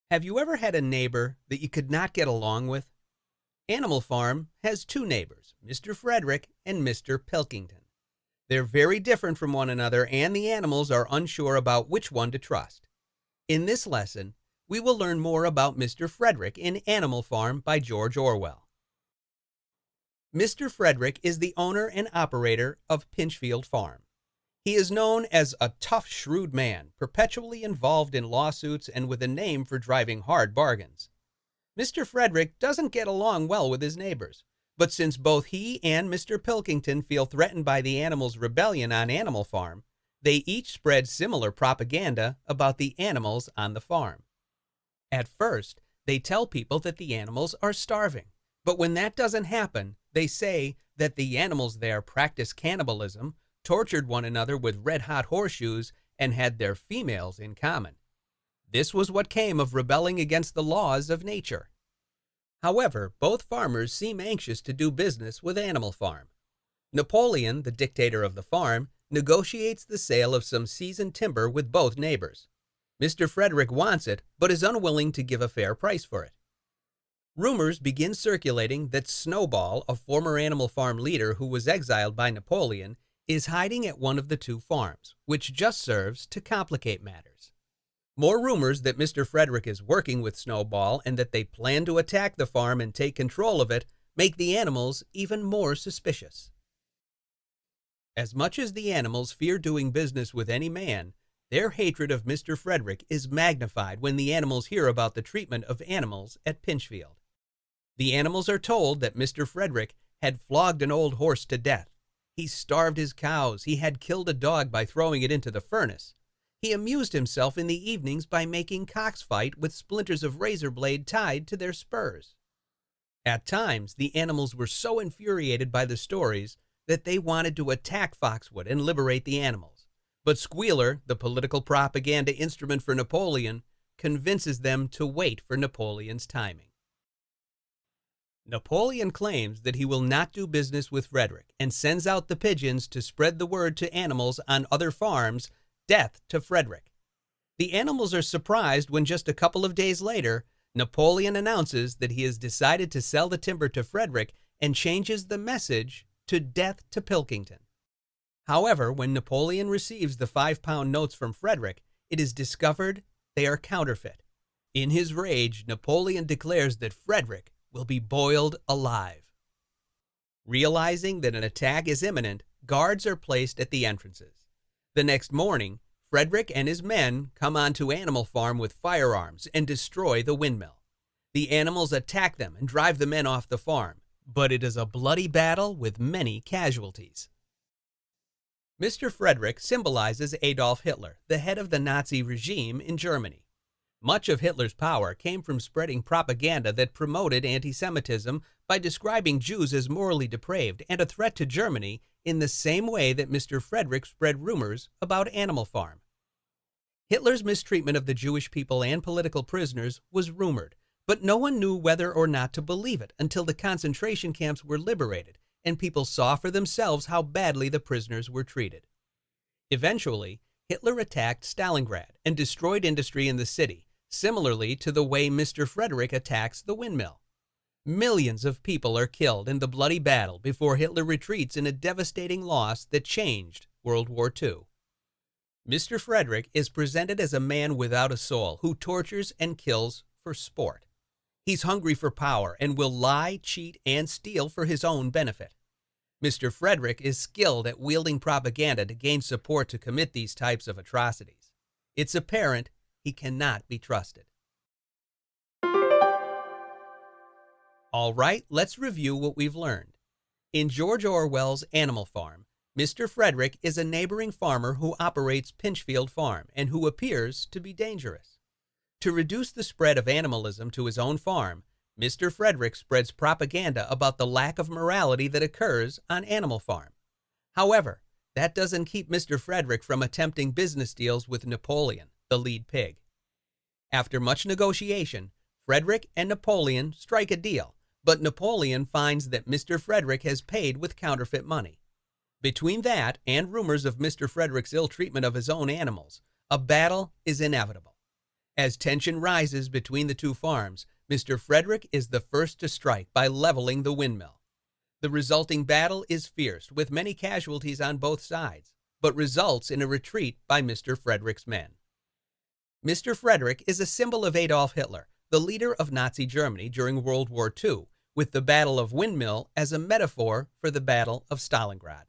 Have you ever had a neighbor that you could not get along with? Animal Farm has two neighbors, Mr. Frederick and Mr. Pilkington. They're very different from one another, and the animals are unsure about which one to trust. In this lesson, we will learn more about Mr. Frederick in Animal Farm by George Orwell. Mr. Frederick is the owner and operator of Pinchfield Farm. He is known as a tough, shrewd man, perpetually involved in lawsuits and with a name for driving hard bargains. Mr. Frederick doesn't get along well with his neighbors, but since both he and Mr. Pilkington feel threatened by the animals' rebellion on Animal Farm, they each spread similar propaganda about the animals on the farm. At first, they tell people that the animals are starving, but when that doesn't happen, they say that the animals there practice cannibalism, tortured one another with red-hot horseshoes, and had their females in common. This was what came of rebelling against the laws of nature. However, both farmers seem anxious to do business with Animal Farm. Napoleon, the dictator of the farm, negotiates the sale of some seasoned timber with both neighbors. Mr. Frederick wants it, but is unwilling to give a fair price for it. Rumors begin circulating that Snowball, a former Animal Farm leader who was exiled by Napoleon, is hiding at one of the two farms, which just serves to complicate matters. More rumors that Mr. Frederick is working with Snowball and that they plan to attack the farm and take control of it make the animals even more suspicious. As much as the animals fear doing business with any man, their hatred of Mr. Frederick is magnified when the animals hear about the treatment of animals at Pinchfield. The animals are told that Mr. Frederick had flogged an old horse to death. He starved his cows. He had killed a dog by throwing it into the furnace. He amused himself in the evenings by making cocks fight with splinters of razor blade tied to their spurs. At times, the animals were so infuriated by the stories that they wanted to attack Foxwood and liberate the animals. But Squealer, the political propaganda instrument for Napoleon, convinces them to wait for Napoleon's timing. Napoleon claims that he will not do business with Frederick and sends out the pigeons to spread the word to animals on other farms, "Death to Frederick." The animals are surprised when just a couple of days later, Napoleon announces that he has decided to sell the timber to Frederick and changes the message to "Death to Pilkington." However, when Napoleon receives the 5-pound notes from Frederick, it is discovered they are counterfeit. In his rage, Napoleon declares that Frederick will be boiled alive. Realizing that an attack is imminent, guards are placed at the entrances. The next morning, Frederick and his men come onto Animal Farm with firearms and destroy the windmill. The animals attack them and drive the men off the farm, but it is a bloody battle with many casualties. Mr. Frederick symbolizes Adolf Hitler, the head of the Nazi regime in Germany. Much of Hitler's power came from spreading propaganda that promoted anti-Semitism by describing Jews as morally depraved and a threat to Germany in the same way that Mr. Frederick spread rumors about Animal Farm. Hitler's mistreatment of the Jewish people and political prisoners was rumored, but no one knew whether or not to believe it until the concentration camps were liberated and people saw for themselves how badly the prisoners were treated. Eventually, Hitler attacked Stalingrad and destroyed industry in the city, similarly to the way Mr. Frederick attacks the windmill. Millions of people are killed in the bloody battle before Hitler retreats in a devastating loss that changed World War II. Mr. Frederick is presented as a man without a soul who tortures and kills for sport. He's hungry for power and will lie, cheat, and steal for his own benefit. Mr. Frederick is skilled at wielding propaganda to gain support to commit these types of atrocities. It's apparent he cannot be trusted. All right, let's review what we've learned. In George Orwell's Animal Farm, Mr. Frederick is a neighboring farmer who operates Pinchfield Farm and who appears to be dangerous. To reduce the spread of animalism to his own farm, Mr. Frederick spreads propaganda about the lack of morality that occurs on Animal Farm. However, that doesn't keep Mr. Frederick from attempting business deals with Napoleon, the lead pig. After much negotiation, Frederick and Napoleon strike a deal, but Napoleon finds that Mr. Frederick has paid with counterfeit money. Between that and rumors of Mr. Frederick's ill treatment of his own animals, a battle is inevitable. As tension rises between the two farms, Mr. Frederick is the first to strike by leveling the windmill. The resulting battle is fierce, with many casualties on both sides, but results in a retreat by Mr. Frederick's men. Mr. Frederick is a symbol of Adolf Hitler, the leader of Nazi Germany during World War II, with the Battle of Windmill as a metaphor for the Battle of Stalingrad.